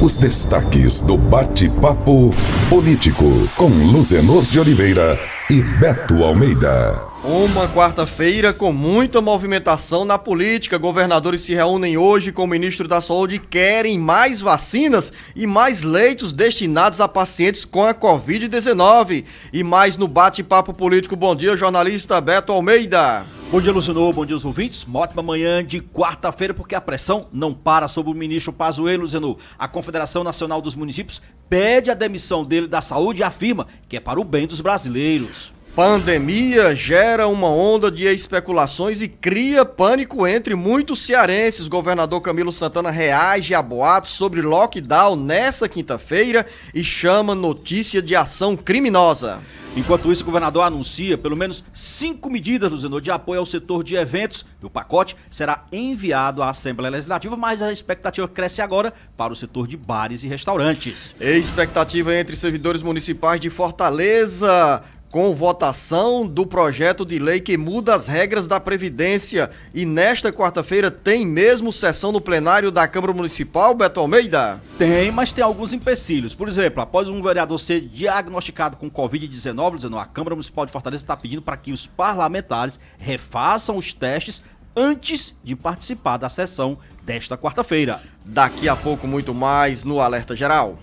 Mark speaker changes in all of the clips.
Speaker 1: Os destaques do bate-papo político com Luzenor de Oliveira e Beto Almeida.
Speaker 2: Uma quarta-feira com muita movimentação na política. Governadores se reúnem hoje com o ministro da Saúde e querem mais vacinas e mais leitos destinados a pacientes com a Covid-19. E mais no bate-papo político. Bom dia, jornalista Beto Almeida.
Speaker 3: Bom dia, Luciano. Bom dia aos ouvintes. Uma ótima manhã de quarta-feira, porque a pressão não para sobre o ministro Pazuello, Luciano. A Confederação Nacional dos Municípios pede a demissão dele da saúde e afirma que é para o bem dos brasileiros.
Speaker 2: Pandemia gera uma onda de especulações e cria pânico entre muitos cearenses. Governador Camilo Santana reage a boatos sobre lockdown nessa quinta-feira e chama notícia de ação criminosa.
Speaker 3: Enquanto isso, o governador anuncia pelo menos 5 medidas, Luciano, de apoio ao setor de eventos. O pacote será enviado à Assembleia Legislativa, mas a expectativa cresce agora para o setor de bares e restaurantes.
Speaker 2: Expectativa entre servidores municipais de Fortaleza com votação do projeto de lei que muda as regras da Previdência. E nesta quarta-feira tem mesmo sessão no plenário da Câmara Municipal, Beto Almeida?
Speaker 3: Tem, mas tem alguns empecilhos. Por exemplo, após um vereador ser diagnosticado com Covid-19, a Câmara Municipal de Fortaleza está pedindo para que os parlamentares refaçam os testes antes de participar da sessão desta quarta-feira.
Speaker 2: Daqui a pouco muito mais no Alerta Geral.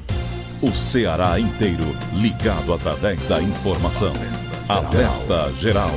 Speaker 4: O Ceará inteiro ligado através da informação. Alerta Geral.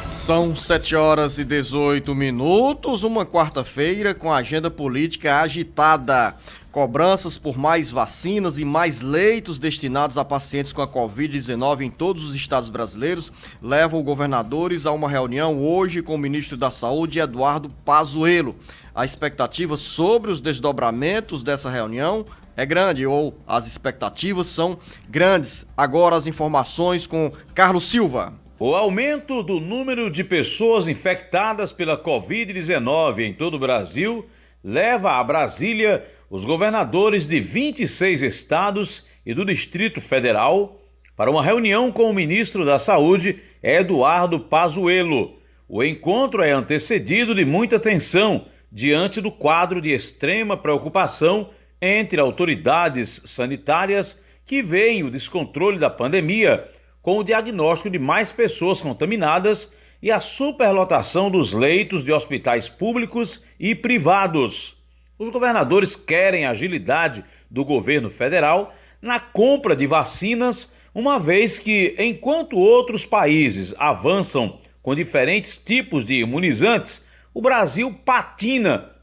Speaker 2: São 7h18, uma quarta-feira com a agenda política agitada. Cobranças por mais vacinas e mais leitos destinados a pacientes com a Covid-19 em todos os estados brasileiros levam governadores a uma reunião hoje com o ministro da Saúde, Eduardo Pazuello. A expectativa sobre os desdobramentos dessa reunião é grande, ou as expectativas são grandes. Agora as informações com Carlos Silva.
Speaker 5: O aumento do número de pessoas infectadas pela Covid-19 em todo o Brasil leva a Brasília os governadores de 26 estados e do Distrito Federal para uma reunião com o ministro da Saúde, Eduardo Pazuello. O encontro é antecedido de muita tensão diante do quadro de extrema preocupação entre autoridades sanitárias que veem o descontrole da pandemia com o diagnóstico de mais pessoas contaminadas e a superlotação dos leitos de hospitais públicos e privados. Os governadores querem a agilidade do governo federal na compra de vacinas, uma vez que, enquanto outros países avançam com diferentes tipos de imunizantes, o Brasil patina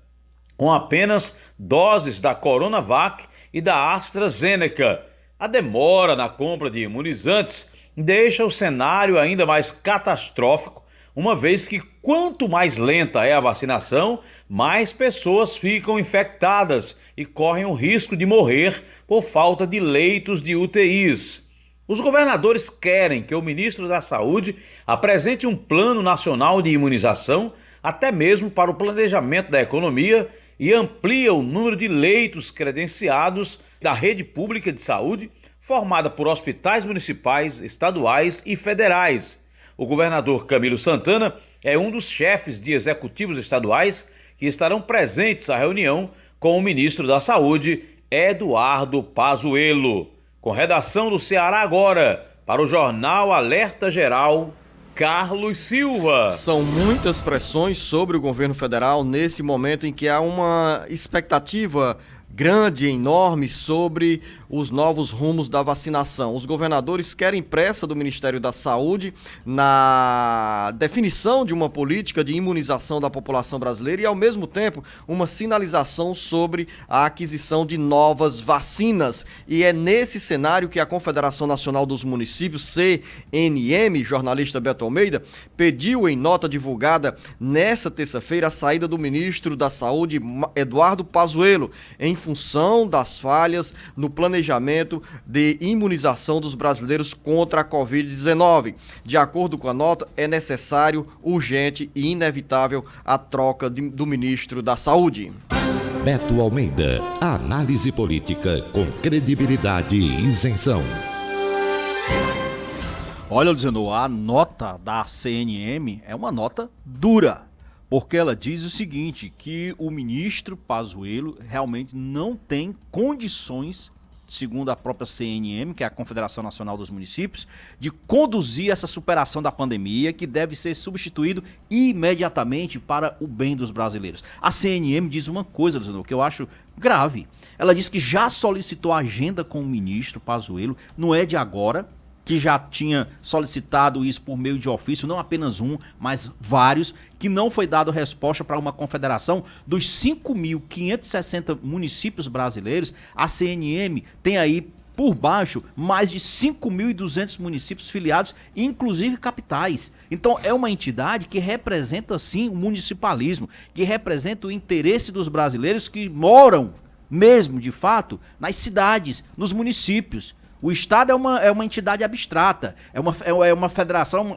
Speaker 5: com apenas doses da Coronavac e da AstraZeneca. A demora na compra de imunizantes deixa o cenário ainda mais catastrófico, uma vez que quanto mais lenta é a vacinação, mais pessoas ficam infectadas e correm o risco de morrer por falta de leitos de UTIs. Os governadores querem que o ministro da Saúde apresente um plano nacional de imunização, até mesmo para o planejamento da economia, e amplia o número de leitos credenciados da rede pública de saúde, formada por hospitais municipais, estaduais e federais. O governador Camilo Santana é um dos chefes de executivos estaduais que estarão presentes à reunião com o ministro da Saúde, Eduardo Pazuello. Com redação do Ceará Agora, para o jornal Alerta Geral, Carlos Silva.
Speaker 2: São muitas pressões sobre o governo federal nesse momento em que há uma expectativa grande, enorme, sobre os novos rumos da vacinação. Os governadores querem pressa do Ministério da Saúde na definição de uma política de imunização da população brasileira e, ao mesmo tempo, uma sinalização sobre a aquisição de novas vacinas. E é nesse cenário que a Confederação Nacional dos Municípios, CNM, jornalista Beto Almeida, pediu em nota divulgada nesta terça-feira a saída do ministro da Saúde, Eduardo Pazuello, em função das falhas no planejamento de imunização dos brasileiros contra a Covid-19. De acordo com a nota, é necessário, urgente e inevitável a troca do ministro da Saúde.
Speaker 6: Beto Almeida, análise política com credibilidade e isenção.
Speaker 3: Olha, Luciano, a nota da CNM é uma nota dura. Porque ela diz o seguinte, que o ministro Pazuello realmente não tem condições, segundo a própria CNM, que é a Confederação Nacional dos Municípios, de conduzir essa superação da pandemia, que deve ser substituído imediatamente para o bem dos brasileiros. A CNM diz uma coisa, Luciano, que eu acho grave. Ela diz que já solicitou agenda com o ministro Pazuello, não é de agora, que já tinha solicitado isso por meio de ofício, não apenas um, mas vários, que não foi dado resposta para uma confederação dos 5.560 municípios brasileiros. A CNM tem aí por baixo mais de 5.200 municípios filiados, inclusive capitais. Então é uma entidade que representa sim o municipalismo, que representa o interesse dos brasileiros que moram mesmo, de fato, nas cidades, nos municípios. O Estado é uma entidade abstrata, é uma federação,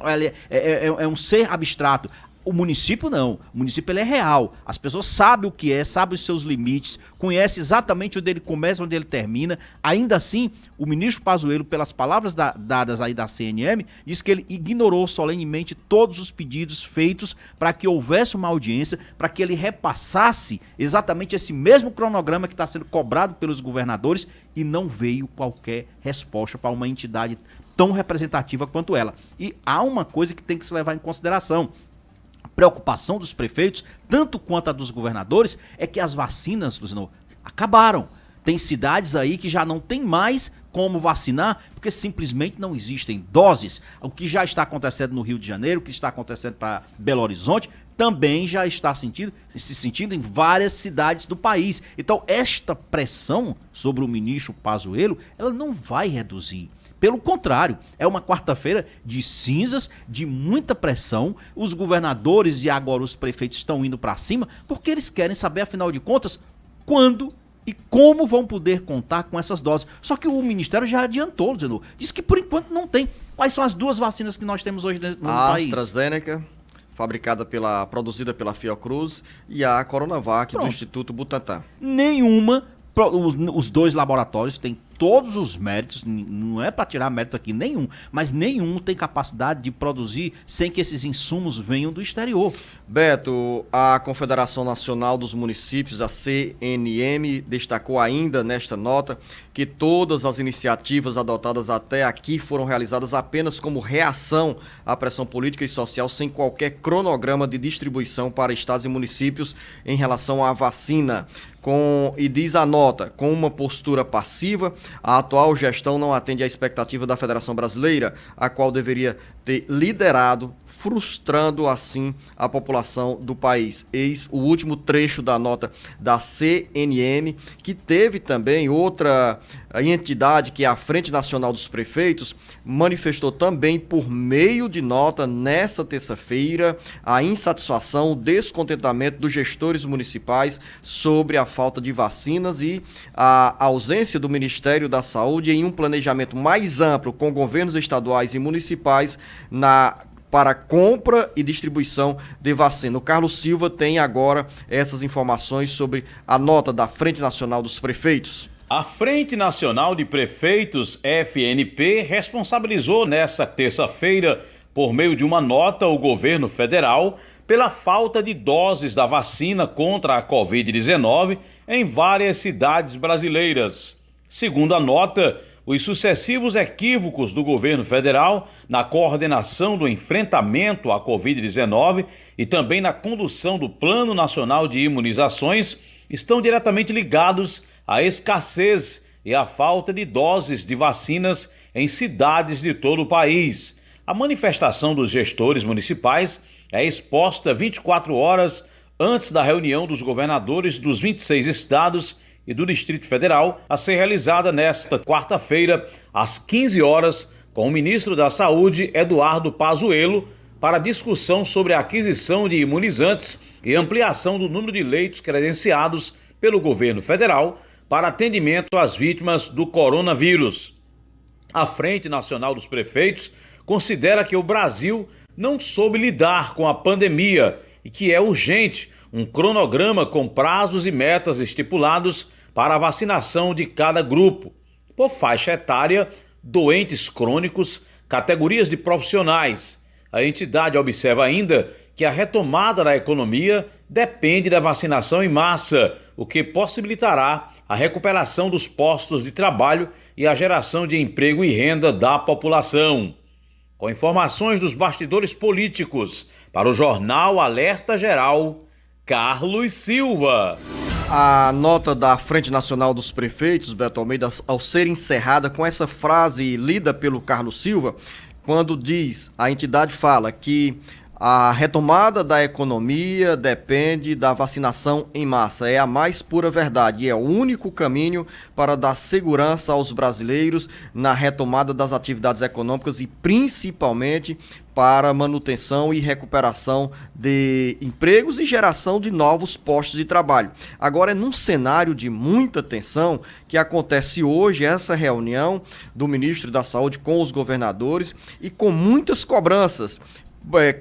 Speaker 3: é um ser abstrato. O município não, o município ele é real, as pessoas sabem o que é, sabem os seus limites, conhecem exatamente onde ele começa, onde ele termina. Ainda assim, o ministro Pazuello, pelas palavras dadas aí da CNM, diz que ele ignorou solenemente todos os pedidos feitos para que houvesse uma audiência, para que ele repassasse exatamente esse mesmo cronograma que está sendo cobrado pelos governadores, e não veio qualquer resposta para uma entidade tão representativa quanto ela. E há uma coisa que tem que se levar em consideração. Preocupação dos prefeitos, tanto quanto a dos governadores, é que as vacinas, Luciano, acabaram. Tem cidades aí que já não tem mais como vacinar, porque simplesmente não existem doses. O que já está acontecendo no Rio de Janeiro, o que está acontecendo para Belo Horizonte, também já está se sentindo em várias cidades do país. Então, esta pressão sobre o ministro Pazuello, ela não vai reduzir. Pelo contrário, é uma quarta-feira de cinzas, de muita pressão. Os governadores e agora os prefeitos estão indo para cima porque eles querem saber, afinal de contas, quando e como vão poder contar com essas doses. Só que o Ministério já adiantou, dizendo, diz que por enquanto não tem. Quais são as duas vacinas que nós temos hoje no país?
Speaker 2: A AstraZeneca, produzida pela Fiocruz, e a Coronavac, do Instituto Butantan.
Speaker 3: Nenhuma. Os dois laboratórios têm todos os méritos, não é para tirar mérito aqui nenhum, mas nenhum tem capacidade de produzir sem que esses insumos venham do exterior.
Speaker 2: Beto, a Confederação Nacional dos Municípios, a CNM, destacou ainda nesta nota que todas as iniciativas adotadas até aqui foram realizadas apenas como reação à pressão política e social, sem qualquer cronograma de distribuição para estados e municípios em relação à vacina. E diz a nota, com uma postura passiva, a atual gestão não atende à expectativa da Federação Brasileira, a qual deveria ter liderado, frustrando assim a população do país. Eis o último trecho da nota da CNM, que teve também outra entidade, que é a Frente Nacional dos Prefeitos, manifestou também por meio de nota nesta terça-feira a insatisfação, o descontentamento dos gestores municipais sobre a falta de vacinas e a ausência do Ministério da Saúde em um planejamento mais amplo com governos estaduais e municipais para compra e distribuição de vacina. O Carlos Silva tem agora essas informações sobre a nota da Frente Nacional dos Prefeitos.
Speaker 5: A Frente Nacional de Prefeitos, FNP, responsabilizou nesta terça-feira, por meio de uma nota, o governo federal pela falta de doses da vacina contra a Covid-19 em várias cidades brasileiras. Segundo a nota, os sucessivos equívocos do governo federal na coordenação do enfrentamento à Covid-19 e também na condução do Plano Nacional de Imunizações estão diretamente ligados à escassez e à falta de doses de vacinas em cidades de todo o país. A manifestação dos gestores municipais é exposta 24 horas antes da reunião dos governadores dos 26 estados e do Distrito Federal, a ser realizada nesta quarta-feira, às 15 horas, com o ministro da Saúde, Eduardo Pazuello, para discussão sobre a aquisição de imunizantes e ampliação do número de leitos credenciados pelo governo federal para atendimento às vítimas do coronavírus. A Frente Nacional dos Prefeitos considera que o Brasil não soube lidar com a pandemia e que é urgente um cronograma com prazos e metas estipulados para a vacinação de cada grupo, por faixa etária, doentes crônicos, categorias de profissionais. A entidade observa ainda que a retomada da economia depende da vacinação em massa, o que possibilitará a recuperação dos postos de trabalho e a geração de emprego e renda da população. Com informações dos bastidores políticos, para o jornal Alerta Geral, Carlos Silva.
Speaker 2: A nota da Frente Nacional dos Prefeitos, Beto Almeida, ao ser encerrada com essa frase lida pelo Carlos Silva, quando diz, a entidade fala que a retomada da economia depende da vacinação em massa. É a mais pura verdade e é o único caminho para dar segurança aos brasileiros na retomada das atividades econômicas e principalmente para manutenção e recuperação de empregos e geração de novos postos de trabalho. Agora é num cenário de muita tensão que acontece hoje essa reunião do ministro da Saúde com os governadores e com muitas cobranças.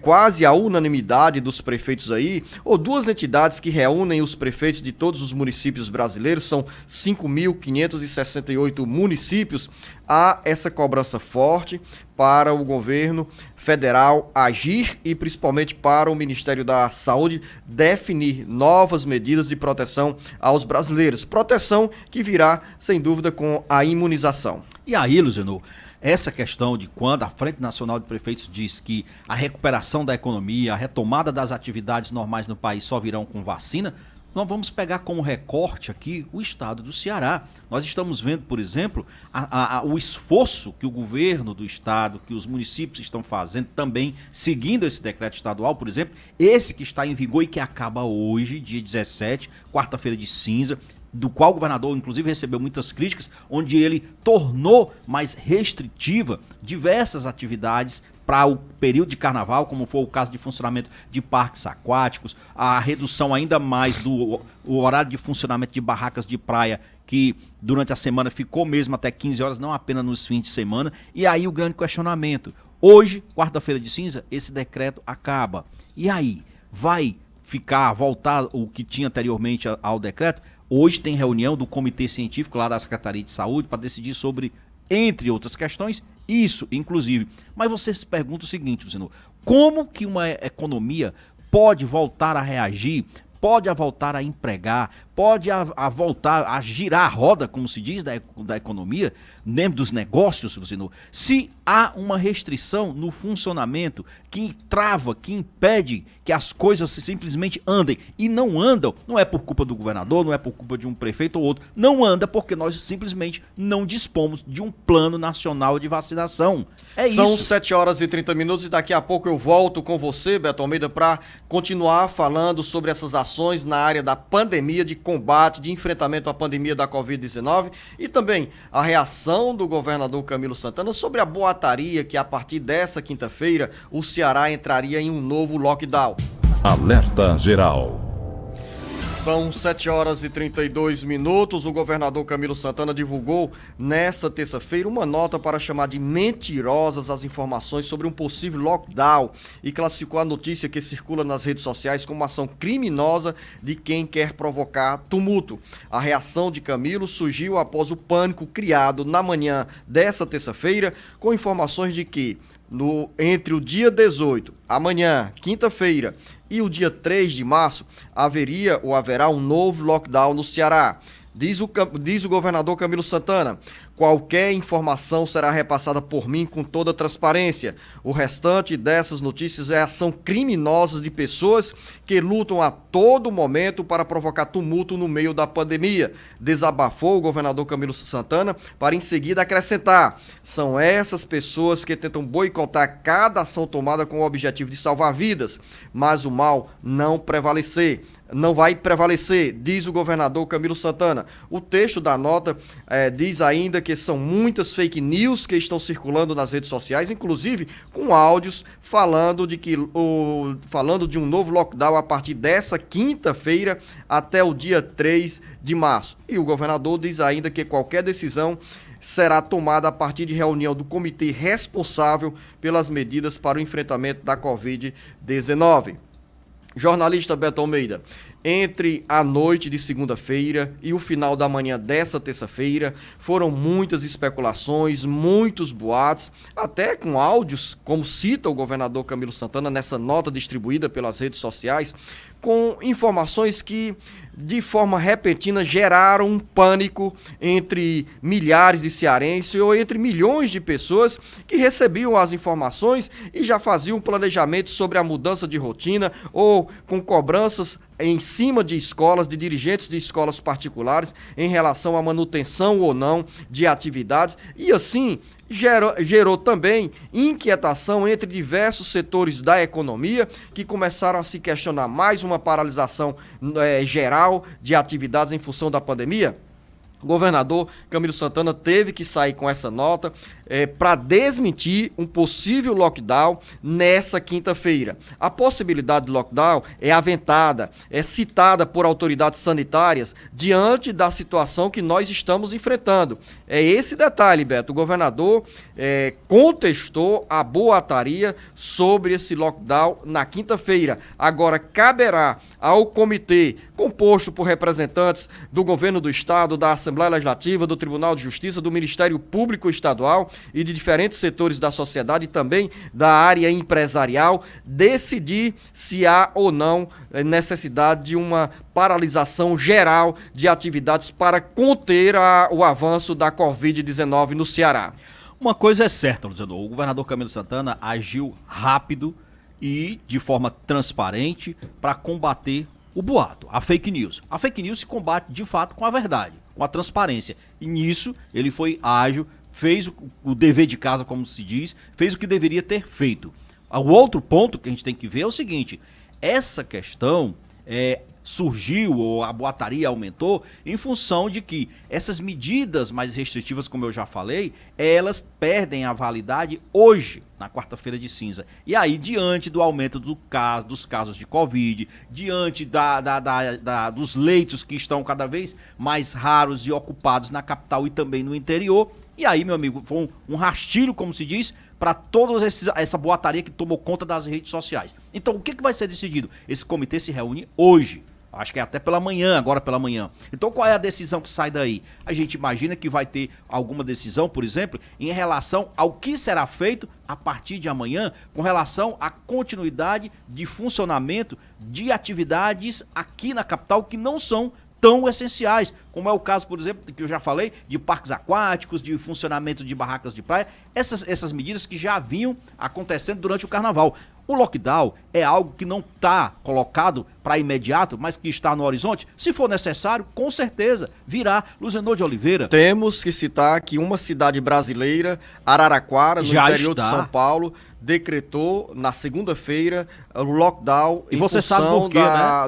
Speaker 2: Quase a unanimidade dos prefeitos aí, ou duas entidades que reúnem os prefeitos de todos os municípios brasileiros, são 5.568 municípios, há essa cobrança forte para o governo federal agir e principalmente para o Ministério da Saúde definir novas medidas de proteção aos brasileiros. Proteção que virá, sem dúvida, com a imunização.
Speaker 3: E aí, Luciano, essa questão de quando a Frente Nacional de Prefeitos diz que a recuperação da economia, a retomada das atividades normais no país só virão com vacina, nós vamos pegar como recorte aqui o estado do Ceará. Nós estamos vendo, por exemplo, o esforço que o governo do estado, que os municípios estão fazendo também, seguindo esse decreto estadual, por exemplo, esse que está em vigor e que acaba hoje, dia 17, quarta-feira de cinza, do qual o governador, inclusive, recebeu muitas críticas, onde ele tornou mais restritiva diversas atividades para o período de carnaval, como foi o caso de funcionamento de parques aquáticos, a redução ainda mais do horário de funcionamento de barracas de praia, que durante a semana ficou mesmo até 15 horas, não apenas nos fins de semana. E aí o grande questionamento. Hoje, quarta-feira de cinza, esse decreto acaba. E aí, vai voltar o que tinha anteriormente ao decreto? Hoje tem reunião do Comitê Científico lá da Secretaria de Saúde para decidir sobre, entre outras questões, isso, inclusive. Mas você se pergunta o seguinte, Luciano, como que uma economia pode voltar a reagir, pode voltar a empregar, pode voltar a girar a roda, como se diz, da economia, dentro dos negócios, Luciano, se há uma restrição no funcionamento que trava, que impede que as coisas simplesmente andem. E não andam, não é por culpa do governador, não é por culpa de um prefeito ou outro, não anda porque nós simplesmente não dispomos de um plano nacional de vacinação.
Speaker 2: São
Speaker 3: isso.
Speaker 2: 7 horas e 30 minutos e daqui a pouco eu volto com você, Beto Almeida, para continuar falando sobre essas ações na área da pandemia, de combate, de enfrentamento à pandemia da Covid-19 e também a reação do governador Camilo Santana sobre a boataria que a partir dessa quinta-feira o Ceará entraria em um novo lockdown.
Speaker 4: Alerta Geral.
Speaker 2: São 7 horas e 32 minutos. O governador Camilo Santana divulgou nessa terça-feira uma nota para chamar de mentirosas as informações sobre um possível lockdown e classificou a notícia que circula nas redes sociais como ação criminosa de quem quer provocar tumulto. A reação de Camilo surgiu após o pânico criado na manhã dessa terça-feira com informações de que entre o dia 18, amanhã, quinta-feira, e o dia 3 de março, haverá um novo lockdown no Ceará. Diz o governador Camilo Santana, qualquer informação será repassada por mim com toda transparência. O restante dessas notícias é ação criminosa de pessoas que lutam a todo momento para provocar tumulto no meio da pandemia. Desabafou o governador Camilo Santana para em seguida acrescentar. São essas pessoas que tentam boicotar cada ação tomada com o objetivo de salvar vidas, mas o mal não vai prevalecer, diz o governador Camilo Santana. O texto da nota diz ainda que são muitas fake news que estão circulando nas redes sociais, inclusive com áudios falando de um novo lockdown a partir dessa quinta-feira até o dia 3 de março. E o governador diz ainda que qualquer decisão será tomada a partir de reunião do comitê responsável pelas medidas para o enfrentamento da Covid-19. Jornalista Beto Almeida, entre a noite de segunda-feira e o final da manhã dessa terça-feira. Foram muitas especulações, muitos boatos, até com áudios, como cita o governador Camilo Santana nessa nota distribuída pelas redes sociais, com informações que, de forma repentina, geraram um pânico entre milhares de cearenses ou entre milhões de pessoas que recebiam as informações e já faziam um planejamento sobre a mudança de rotina ou com cobranças em cima de escolas, de dirigentes de escolas particulares em relação à manutenção ou não de atividades, e assim gerou também inquietação entre diversos setores da economia que começaram a se questionar mais uma paralisação geral de atividades em função da pandemia. O governador Camilo Santana teve que sair com essa nota para desmentir um possível lockdown nessa quinta-feira. A possibilidade de lockdown é aventada, é citada por autoridades sanitárias diante da situação que nós estamos enfrentando. É esse detalhe, Beto. O governador contestou a boataria sobre esse lockdown na quinta-feira. Agora, caberá ao comitê composto por representantes do governo do estado, da Assembleia Legislativa, do Tribunal de Justiça, do Ministério Público Estadual e de diferentes setores da sociedade e também da área empresarial, decidir se há ou não necessidade de uma paralisação geral de atividades para conter o avanço da Covid-19 no Ceará.
Speaker 3: Uma coisa é certa, Luciano, o governador Camilo Santana agiu rápido e de forma transparente para combater o boato, a fake news. A fake news se combate de fato com a verdade, com a transparência. E nisso ele foi ágil, fez o dever de casa, como se diz, fez o que deveria ter feito. O outro ponto que a gente tem que ver é o seguinte: essa questão surgiu, ou a boataria aumentou, em função de que essas medidas mais restritivas, como eu já falei, elas perdem a validade hoje, na quarta-feira de cinza. E aí, diante do aumento dos casos de Covid, diante dos leitos que estão cada vez mais raros e ocupados na capital e também no interior, e aí, meu amigo, foi um rastilho, como se diz, para toda essa boataria que tomou conta das redes sociais. Então, o que vai ser decidido? Esse comitê se reúne hoje. Acho que é até pela manhã, agora pela manhã. Então, qual é a decisão que sai daí? A gente imagina que vai ter alguma decisão, por exemplo, em relação ao que será feito a partir de amanhã com relação à continuidade de funcionamento de atividades aqui na capital que não são tão essenciais, como é o caso, por exemplo, que eu já falei, de parques aquáticos, de funcionamento de barracas de praia, essas medidas que já vinham acontecendo durante o carnaval. O lockdown é algo que não está colocado para imediato, mas que está no horizonte. Se for necessário, com certeza virá. Luzenor de Oliveira.
Speaker 2: Temos que citar que uma cidade brasileira, Araraquara, no interior de São Paulo, decretou na segunda-feira o lockdown
Speaker 3: em função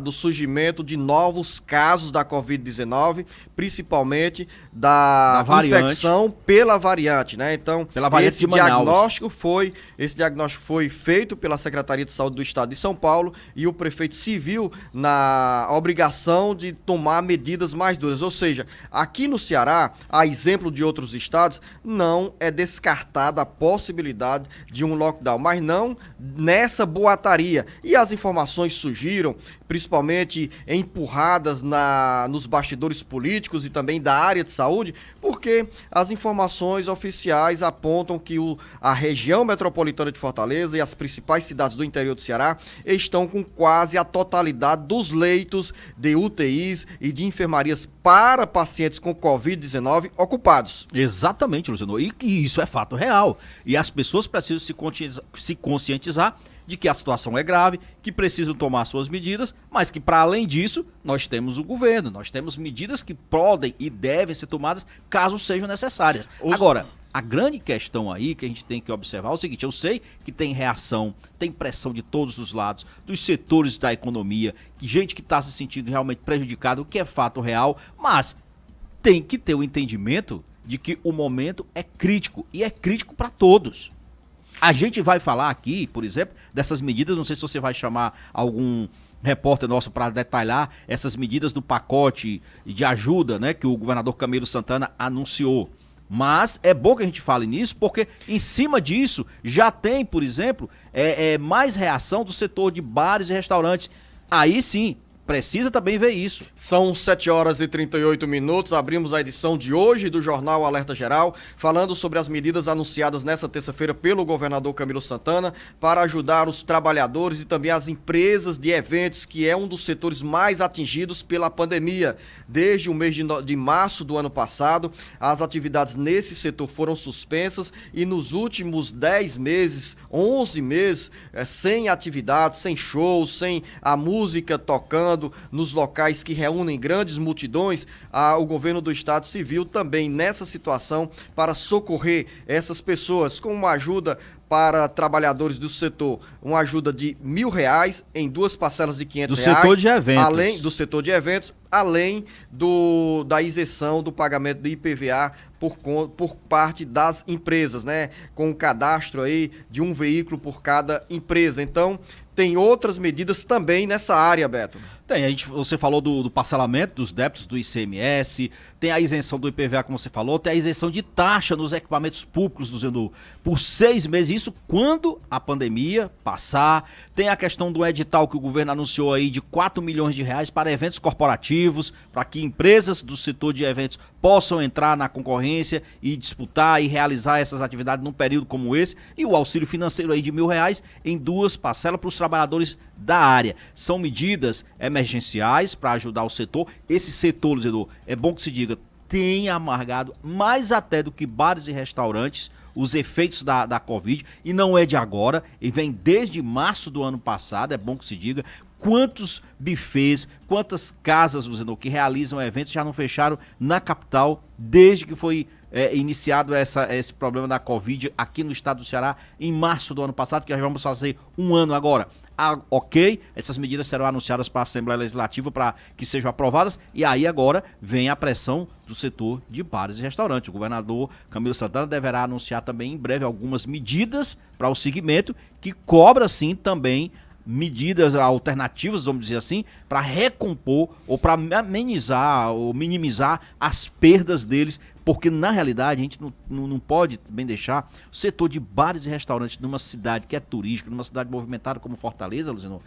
Speaker 2: do surgimento de novos casos da Covid-19, principalmente da infecção pela variante, né? Então,
Speaker 3: pela variante
Speaker 2: esse diagnóstico foi feito pela Secretaria de Saúde do Estado de São Paulo e o prefeito se viu na obrigação de tomar medidas mais duras. Ou seja, aqui no Ceará, a exemplo de outros estados, não é descartada a possibilidade de um lockdown, mas não nessa boataria. E as informações surgiram, principalmente empurradas nos bastidores políticos e também da área de saúde, porque as informações oficiais apontam que a região metropolitana de Fortaleza e as principais cidades do interior do Ceará estão com quase a totalidade dos leitos de UTIs e de enfermarias para pacientes com Covid-19 ocupados.
Speaker 3: Exatamente, Luciano. E isso é fato real. E as pessoas precisam se conscientizar de que a situação é grave, que precisam tomar suas medidas, mas que, para além disso, nós temos o governo, nós temos medidas que podem e devem ser tomadas caso sejam necessárias. Agora, a grande questão aí que a gente tem que observar é o seguinte: eu sei que tem reação, tem pressão de todos os lados, dos setores da economia, gente que está se sentindo realmente prejudicado, o que é fato real, mas tem que ter o entendimento de que o momento é crítico, e é crítico para todos. A gente vai falar aqui, por exemplo, dessas medidas, não sei se você vai chamar algum repórter nosso para detalhar essas medidas do pacote de ajuda, né, que o governador Camilo Santana anunciou. Mas é bom que a gente fale nisso, porque em cima disso já tem, por exemplo, mais reação do setor de bares e restaurantes. Aí sim, precisa também ver isso.
Speaker 2: São 7 horas e 38 minutos, abrimos a edição de hoje do Jornal Alerta Geral, falando sobre as medidas anunciadas nesta terça-feira pelo governador Camilo Santana para ajudar os trabalhadores e também as empresas de eventos, que é um dos setores mais atingidos pela pandemia. Desde o mês de março do ano passado, as atividades nesse setor foram suspensas e nos últimos 10 meses, 11 meses, sem atividades, sem shows, sem a música tocando, nos locais que reúnem grandes multidões, o governo do estado se viu também nessa situação para socorrer essas pessoas com uma ajuda para trabalhadores do setor, uma ajuda de R$1.000 em 2 parcelas de R$500.
Speaker 3: Do setor de eventos.
Speaker 2: Além do setor de eventos, além da isenção do pagamento de IPVA por parte das empresas, né? Com o cadastro aí de um veículo por cada empresa. Então, tem outras medidas também nessa área, Beto.
Speaker 3: Tem, você falou do parcelamento dos débitos do ICMS, tem a isenção do IPVA, como você falou, tem a isenção de taxa nos equipamentos públicos do Zenur por 6 meses, isso quando a pandemia passar. Tem a questão do edital que o governo anunciou aí de R$4 milhões para eventos corporativos, para que empresas do setor de eventos possam entrar na concorrência e disputar e realizar essas atividades num período como esse, e o auxílio financeiro aí de R$1.000 em 2 parcelas para os trabalhadores da área. São medidas emergenciais para ajudar o setor. Esse setor, Luzedor, é bom que se diga, tem amargado mais até do que bares e restaurantes os efeitos da Covid, e não é de agora, e vem desde março do ano passado, é bom que se diga. Quantos bufês, quantas casas, Luzedor, que realizam eventos já não fecharam na capital desde que foi iniciado esse problema da Covid aqui no estado do Ceará em março do ano passado, que já vamos fazer um ano agora. Ok, essas medidas serão anunciadas para a Assembleia Legislativa para que sejam aprovadas, e aí agora vem a pressão do setor de bares e restaurantes. O governador Camilo Santana deverá anunciar também em breve algumas medidas para o segmento, que cobra sim também medidas alternativas, vamos dizer assim, para recompor ou para amenizar ou minimizar as perdas deles, porque na realidade a gente não pode bem deixar o setor de bares e restaurantes numa cidade que é turística, numa cidade movimentada como Fortaleza, Luciano,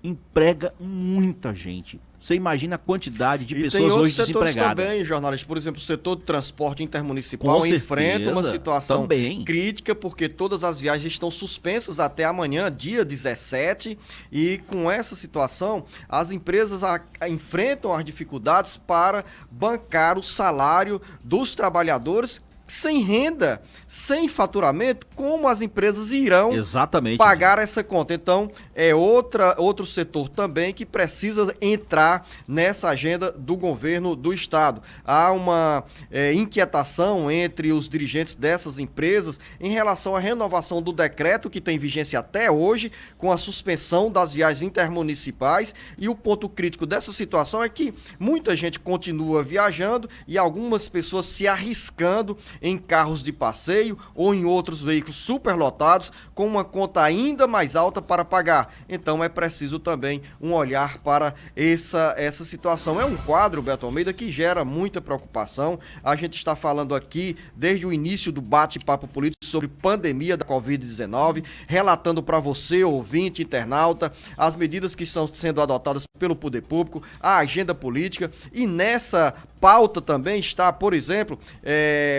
Speaker 3: emprega muita gente. Você imagina a quantidade de pessoas hoje desempregadas.
Speaker 2: Também, jornalistas, por exemplo, o setor de transporte intermunicipal enfrenta uma situação crítica, porque todas as viagens estão suspensas até amanhã, dia 17, e com essa situação, as empresas enfrentam as dificuldades para bancar o salário dos trabalhadores sem renda, sem faturamento. Como as empresas irão pagar essa conta? Então, é outro setor também que precisa entrar nessa agenda do governo do estado. Há uma inquietação entre os dirigentes dessas empresas em relação à renovação do decreto que tem vigência até hoje, com a suspensão das viagens intermunicipais, e o ponto crítico dessa situação é que muita gente continua viajando e algumas pessoas se arriscando em carros de passeio ou em outros veículos superlotados com uma conta ainda mais alta para pagar. Então é preciso também um olhar para essa situação. É um quadro, Beto Almeida, que gera muita preocupação. A gente está falando aqui desde o início do bate-papo político sobre pandemia da Covid-19, relatando para você, ouvinte, internauta, as medidas que estão sendo adotadas pelo poder público, a agenda política, e nessa pauta também está, por exemplo,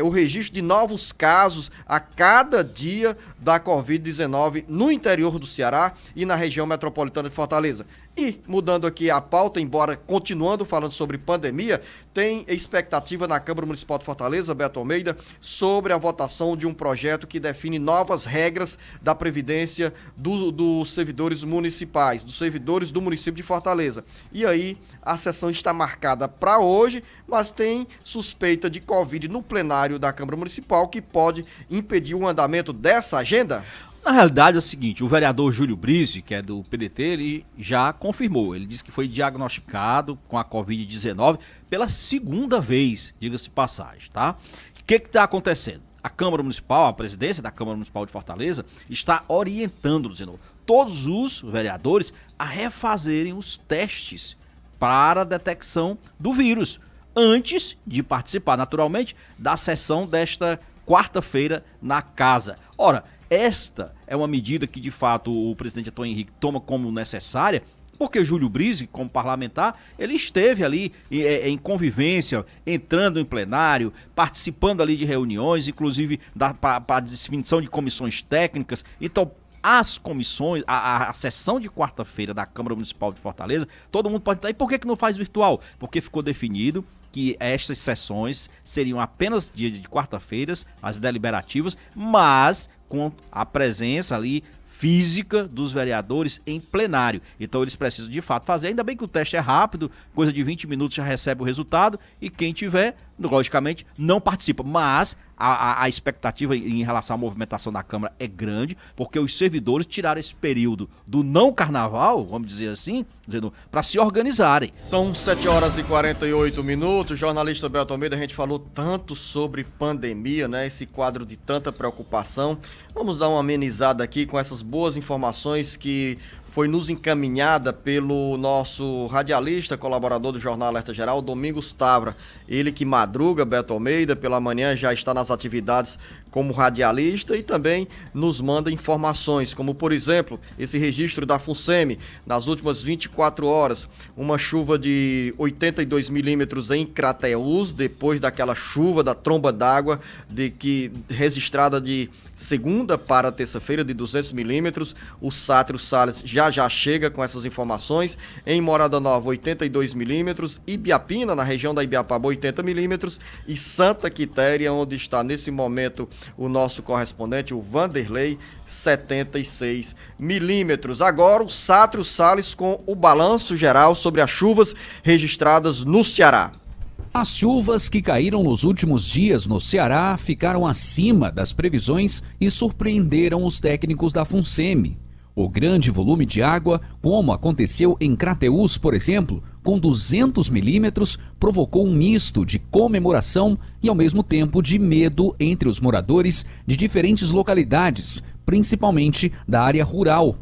Speaker 2: o registro de novos casos a cada dia da Covid-19 no interior do Ceará e na região metropolitana de Fortaleza. E, mudando aqui a pauta, embora continuando falando sobre pandemia, tem expectativa na Câmara Municipal de Fortaleza, Beto Almeida, sobre a votação de um projeto que define novas regras da previdência dos servidores municipais, dos servidores do município de Fortaleza. E aí, a sessão está marcada para hoje, mas tem suspeita de Covid no plenário da Câmara Municipal, que pode impedir o andamento dessa agenda?
Speaker 3: Na realidade é o seguinte, o vereador Júlio Brise, que é do PDT, ele já confirmou. Ele disse que foi diagnosticado com a Covid-19 pela segunda vez, diga-se de passagem, tá? O que está acontecendo? A Câmara Municipal, a presidência da Câmara Municipal de Fortaleza, está orientando, dizendo, todos os vereadores a refazerem os testes para a detecção do vírus, antes de participar, naturalmente, da sessão desta quarta-feira na casa. Ora, esta é uma medida que, de fato, o presidente Antônio Henrique toma como necessária, porque Júlio Brise, como parlamentar, ele esteve ali em convivência, entrando em plenário, participando ali de reuniões, inclusive para a definição de comissões técnicas. Então, as comissões, a sessão de quarta-feira da Câmara Municipal de Fortaleza, todo mundo pode estar. E por que não faz virtual? Porque ficou definido que estas sessões seriam apenas dia de quarta-feiras, as deliberativas, mas com a presença ali física dos vereadores em plenário. Então eles precisam de fato fazer, ainda bem que o teste é rápido, coisa de 20 minutos já recebe o resultado, e quem tiver, logicamente, não participa. Mas a expectativa em relação à movimentação da Câmara é grande, porque os servidores tiraram esse período do não carnaval, vamos dizer assim, para se organizarem.
Speaker 2: São 7h48. Jornalista Beto Almeida, a gente falou tanto sobre pandemia, né? Esse quadro de tanta preocupação. Vamos dar uma amenizada aqui com essas boas informações que foi nos encaminhada pelo nosso radialista, colaborador do Jornal Alerta Geral, Domingos Tavra. Ele que madruga, Beto Almeida, pela manhã já está nas atividades como radialista e também nos manda informações, como por exemplo, esse registro da FUNSEMI, nas últimas 24 horas, uma chuva de 82 milímetros em Crateús, depois daquela chuva da tromba d'água registrada de segunda para terça-feira de 200 milímetros. O Sátiro Salles já chega com essas informações. Em Morada Nova, 82 milímetros. Ibiapina, na região da Ibiapaba, 80 milímetros. E Santa Quitéria, onde está nesse momento o nosso correspondente, o Vanderlei, 76 milímetros. Agora o Sátiro Salles com o balanço geral sobre as chuvas registradas no Ceará.
Speaker 7: As chuvas que caíram nos últimos dias no Ceará ficaram acima das previsões e surpreenderam os técnicos da FUNSEMI. O grande volume de água, como aconteceu em Crateús, por exemplo, com 200 milímetros, provocou um misto de comemoração e ao mesmo tempo de medo entre os moradores de diferentes localidades, principalmente da área rural.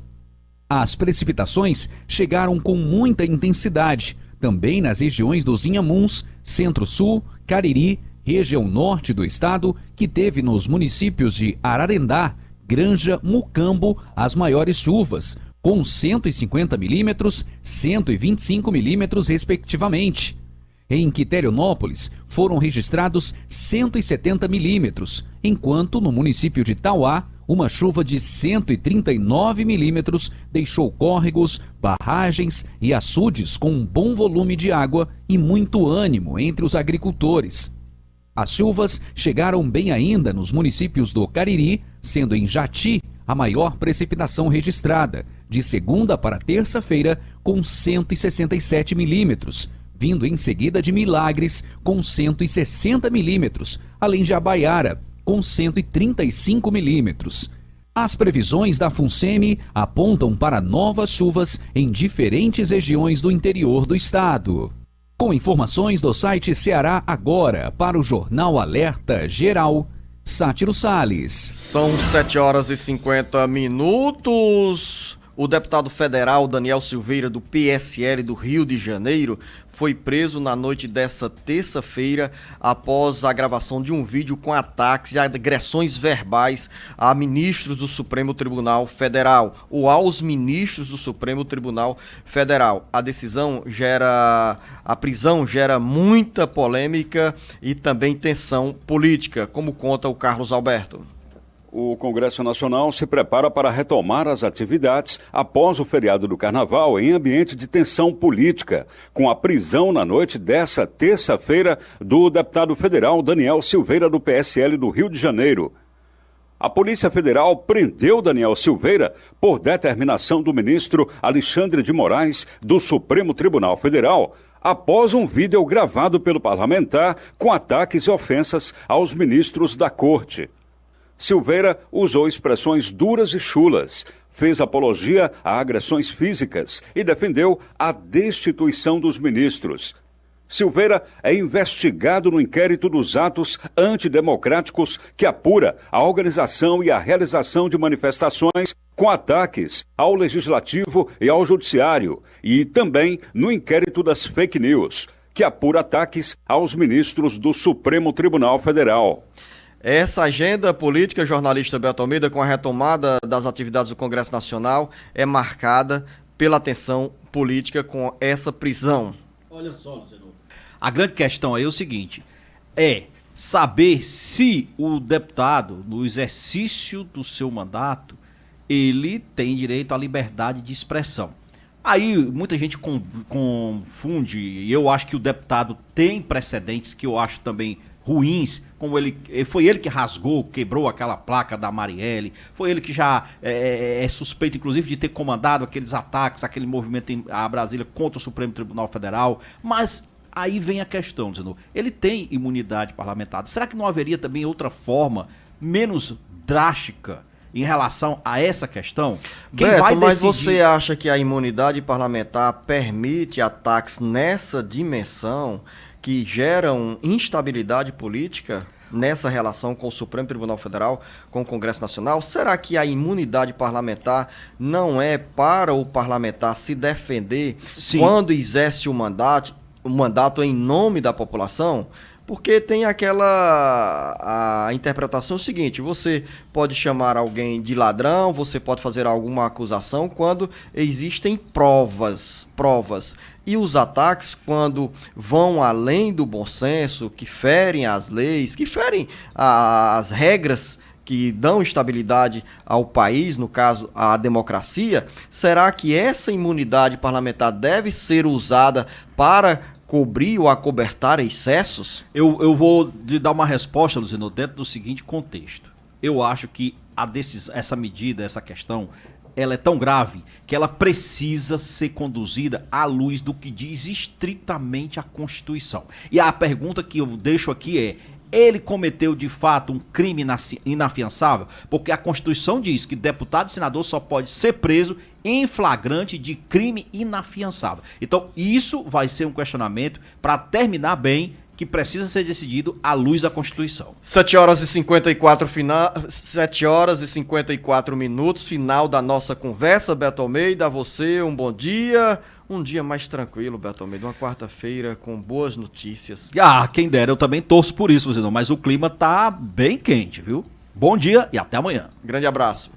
Speaker 7: As precipitações chegaram com muita intensidade, também nas regiões dos Inhamuns, Centro-Sul, Cariri, região norte do estado, que teve nos municípios de Ararendá, Granja, Mucambo as maiores chuvas, com 150 milímetros, 125 milímetros respectivamente. Em Quiterianópolis foram registrados 170 milímetros, enquanto no município de Tauá, uma chuva de 139 milímetros deixou córregos, barragens e açudes com um bom volume de água e muito ânimo entre os agricultores. As chuvas chegaram bem ainda nos municípios do Cariri, sendo em Jati a maior precipitação registrada, de segunda para terça-feira, com 167 milímetros, vindo em seguida de Milagres, com 160 milímetros, além de Abaiara, com 135 milímetros. As previsões da FUNSEMI apontam para novas chuvas em diferentes regiões do interior do estado. Com informações do site Ceará Agora para o Jornal Alerta Geral, Sátiro Salles.
Speaker 2: São 7h50. O deputado federal Daniel Silveira, do PSL do Rio de Janeiro, foi preso na noite dessa terça-feira após a gravação de um vídeo com ataques e agressões verbais a ministros do Supremo Tribunal Federal, ou aos ministros do Supremo Tribunal Federal. A prisão gera muita polêmica e também tensão política, como conta o Carlos Alberto.
Speaker 8: O Congresso Nacional se prepara para retomar as atividades após o feriado do Carnaval em ambiente de tensão política, com a prisão na noite dessa terça-feira do deputado federal Daniel Silveira, do PSL do Rio de Janeiro. A Polícia Federal prendeu Daniel Silveira por determinação do ministro Alexandre de Moraes, do Supremo Tribunal Federal, após um vídeo gravado pelo parlamentar com ataques e ofensas aos ministros da Corte. Silveira usou expressões duras e chulas, fez apologia a agressões físicas e defendeu a destituição dos ministros. Silveira é investigado no inquérito dos atos antidemocráticos que apura a organização e a realização de manifestações com ataques ao Legislativo e ao Judiciário, e também no inquérito das fake news, que apura ataques aos ministros do Supremo Tribunal Federal.
Speaker 2: Essa agenda política, jornalista Beto Almeida, com a retomada das atividades do Congresso Nacional, é marcada pela tensão política com essa prisão.
Speaker 3: Olha só, Luciano. A grande questão aí é o seguinte, é saber se o deputado, no exercício do seu mandato, ele tem direito à liberdade de expressão. Aí muita gente confunde, e eu acho que o deputado tem precedentes que eu acho também ruins, como foi ele que rasgou, quebrou aquela placa da Marielle, foi ele que já é suspeito, inclusive, de ter comandado aqueles ataques, aquele movimento em Brasília contra o Supremo Tribunal Federal, mas aí vem a questão, senhor, ele tem imunidade parlamentar. Será que não haveria também outra forma, menos drástica, em relação a essa questão?
Speaker 2: Beto, mas você acha que a imunidade parlamentar permite ataques nessa dimensão que geram instabilidade política nessa relação com o Supremo Tribunal Federal, com o Congresso Nacional? Será que a imunidade parlamentar não é para o parlamentar se defender quando exerce o mandato em nome da população? Porque tem a interpretação seguinte, você pode chamar alguém de ladrão, você pode fazer alguma acusação quando existem provas. E os ataques, quando vão além do bom senso, que ferem as leis, que ferem as regras que dão estabilidade ao país, no caso, à democracia, será que essa imunidade parlamentar deve ser usada para cobrir ou acobertar excessos?
Speaker 3: Eu vou lhe dar uma resposta, Luciano, dentro do seguinte contexto. Eu acho que essa medida, essa questão, ela é tão grave que ela precisa ser conduzida à luz do que diz estritamente a Constituição. E a pergunta que eu deixo aqui é: ele cometeu de fato um crime inafiançável? Porque a Constituição diz que deputado e senador só pode ser preso em flagrante de crime inafiançável. Então isso vai ser um questionamento para terminar bem, que precisa ser decidido à luz da Constituição.
Speaker 2: 7 horas e 54 minutos, final da nossa conversa. Beto Almeida, a você um bom dia. Um dia mais tranquilo, Beto Almeida, uma quarta-feira com boas notícias.
Speaker 3: Quem dera, eu também torço por isso, mas o clima tá bem quente, viu? Bom dia e até amanhã.
Speaker 2: Grande abraço.